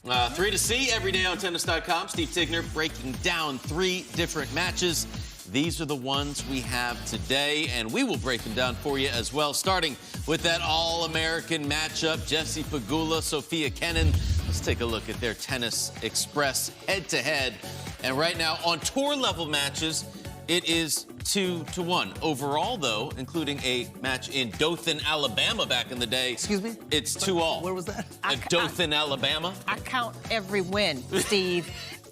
3 to see every day on tennis.com. Steve Tigner breaking down 3 different matches. These are the ones we have today, and we will break them down for you as well, starting with that all-American matchup, Jessie Pegula, Sofia Kenin. Let's take a look at their Tennis Express head-to-head. And right now, on tour-level matches, it is 2-1. Overall, though, including a match in Dothan, Alabama back in the day. Excuse me? It's 2-all. Where was that? Dothan, Alabama. I count every win, Steve.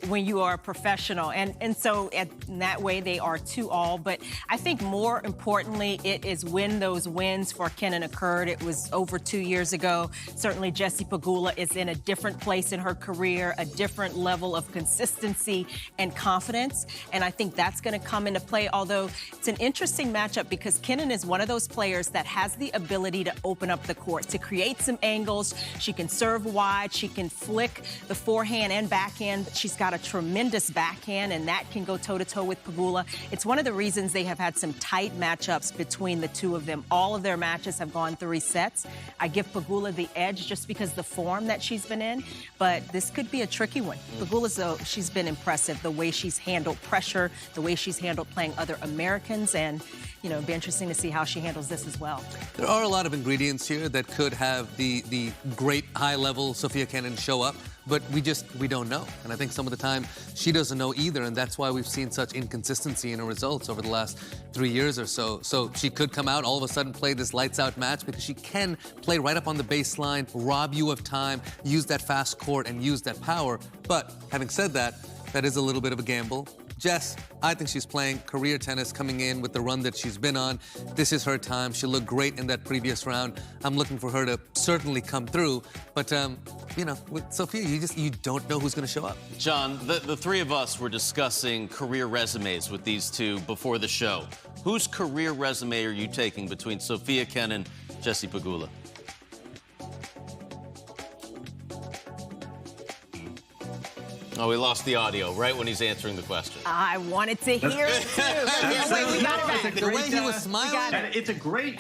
When you are a professional. And so in that way, they are 2-all. But I think more importantly, it is when those wins for Kenin occurred. It was over 2 years ago. Certainly, Jessie Pegula is in a different place in her career, a different level of consistency and confidence. And I think that's going to come into play, although it's an interesting matchup because Kenin is one of those players that has the ability to open up the court, to create some angles. She can serve wide. She can flick the forehand and backhand. But she's got a tremendous backhand, and that can go toe-to-toe with Pegula. It's one of the reasons they have had some tight matchups between the two of them. All of their matches have gone 3 sets. I give Pegula the edge just because the form that she's been in, but this could be a tricky one. Pegula's, though, she's been impressive, the way she's handled pressure, the way she's handled playing other Americans, and, you know, it'd be interesting to see how she handles this as well. There are a lot of ingredients here that could have the great high-level Sofia Kenin show up, but we don't know. And I think some of the time she doesn't know either, and that's why we've seen such inconsistency in her results over the last 3 years or so. So she could come out, all of a sudden play this lights-out match because she can play right up on the baseline, rob you of time, use that fast court, and use that power. But having said that, that is a little bit of a gamble. Jess, I think she's playing career tennis coming in with the run that she's been on. This is her time. She looked great in that previous round. I'm looking for her to certainly come through. But, you know, with Sofia, you don't know who's going to show up. John, the 3 of us were discussing career resumes with these 2 before the show. Whose career resume are you taking between Sofia Kenin, Jessie Pegula? Oh, we lost the audio right when he's answering the question. I wanted to hear it, too. We got it back. The way he was smiling. It's a great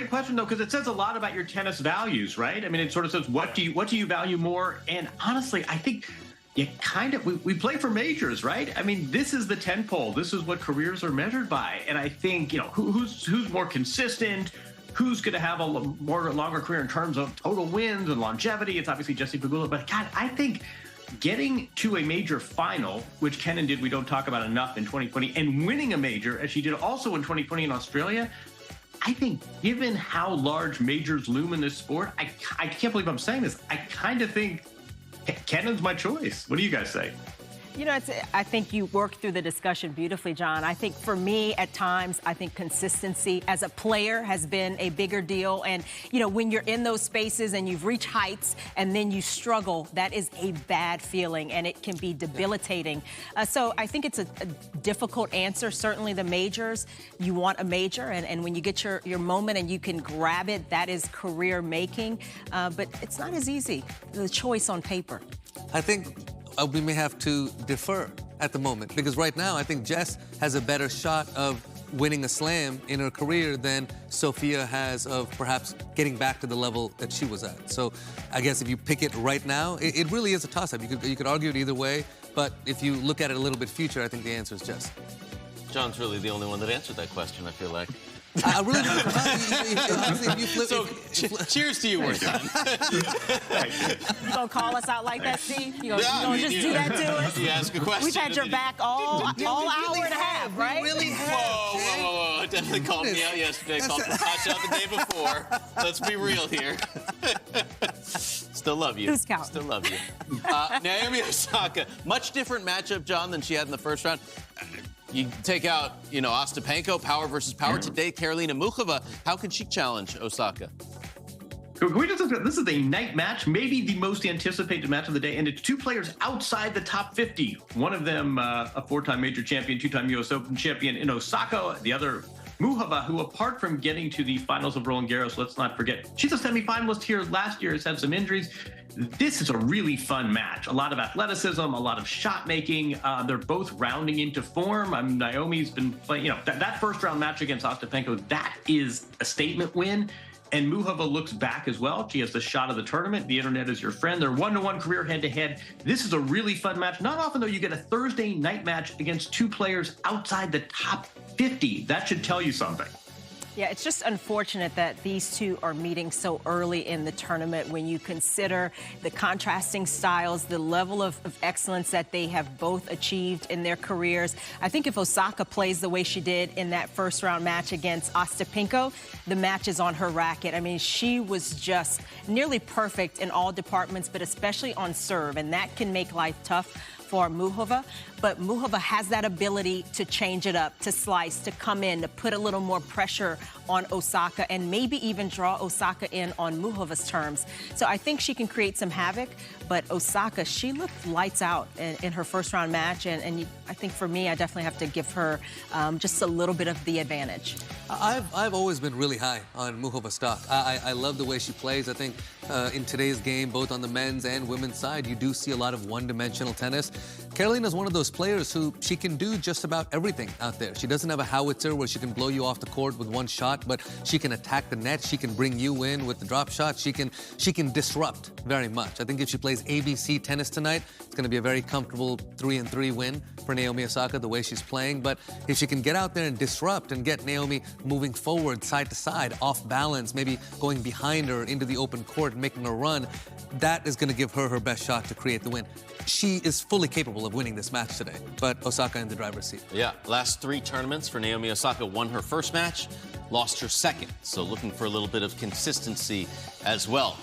question, though, because it says a lot about your tennis values, right? I mean, it sort of says, what do you value more? And honestly, I think you kind of, we play for majors, right? I mean, this is the tentpole. This is what careers are measured by. And I think, you know, who's more consistent, who's going to have a longer career in terms of total wins and longevity. It's obviously Jessie Pegula. But, God, I think getting to a major final, which Kenin did, we don't talk about enough in 2020, and winning a major, as she did also in 2020 in Australia, I think given how large majors loom in this sport, I can't believe I'm saying this, I kind of think Kenin's my choice. What do you guys say? You know, I think you worked through the discussion beautifully, John. I think for me, at times, I think consistency as a player has been a bigger deal. And, you know, when you're in those spaces and you've reached heights and then you struggle, that is a bad feeling and it can be debilitating. So I think it's a difficult answer. Certainly the majors, you want a major. And when you get your moment and you can grab it, that is career making. But it's not as easy, the choice on paper. I think we may have to defer at the moment because right now I think Jess has a better shot of winning a slam in her career than Sofia has of perhaps getting back to the level that she was at. So I guess if you pick it right now, it really is a toss-up. You could argue it either way, but if you look at it a little bit future, I think the answer is Jess. John's really the only one that answered that question, I feel like. I really Cheers to you, Worthington. You gonna call us out like that, Steve? You gonna just do that to us? You ask a question. We've had your back all hour and a half, right? We really have. Whoa. Definitely called me out yesterday. Called Natasha out the day before. Let's be real here. Still love you. Who's counting? Still love you. Naomi Osaka. Much different matchup, John, than she had in the first round. You take out, you know, Ostapenko, power versus power. Today, Karolina Muchova. How can she challenge Osaka? Can we just, this is a night match, maybe the most anticipated match of the day, and it's 2 players outside the top 50. One of them, a 4-time major champion, 2-time U.S. Open champion in Osaka. The other, Muchova, who apart from getting to the finals of Roland Garros, let's not forget, she's a semifinalist here last year, has had some injuries. This is a really fun match. A lot of athleticism, a lot of shot making. They're both rounding into form. Naomi's been playing, you know, that first round match against Ostapenko, that is a statement win. And Muchova looks back as well. She has the shot of the tournament. The internet is your friend. They're 1-1 career head-to-head. This is a really fun match. Not often, though, you get a Thursday night match against two players outside the top 50. That should tell you something. Yeah, it's just unfortunate that these two are meeting so early in the tournament when you consider the contrasting styles, the level of excellence that they have both achieved in their careers. I think if Osaka plays the way she did in that first round match against Ostapenko, the match is on her racket. I mean, she was just nearly perfect in all departments, but especially on serve, and that can make life tough for Muchova, but Muchova has that ability to change it up, to slice, to come in, to put a little more pressure on Osaka, and maybe even draw Osaka in on Muchova's terms. So I think she can create some havoc, but Osaka, she looked lights out in her first round match, and I think for me, I definitely have to give her just a little bit of the advantage. I've always been really high on Muchova stock. I love the way she plays. I think in today's game, both on the men's and women's side, you do see a lot of one-dimensional tennis. Karolina's one of those players who she can do just about everything out there. She doesn't have a howitzer where she can blow you off the court with one shot, but she can attack the net. She can bring you in with the drop shot. She can disrupt very much. I think if she plays ABC tennis tonight, it's going to be a very comfortable 3-3 win for Naomi Osaka, the way she's playing. But if she can get out there and disrupt and get Naomi moving forward, side to side, off balance, maybe going behind her into the open court and making a run, that is going to give her her best shot to create the win. She is fully capable of winning this match today, but Osaka in the driver's seat. Yeah, last three tournaments for Naomi Osaka, won her first match, lost her second. So looking for a little bit of consistency as well.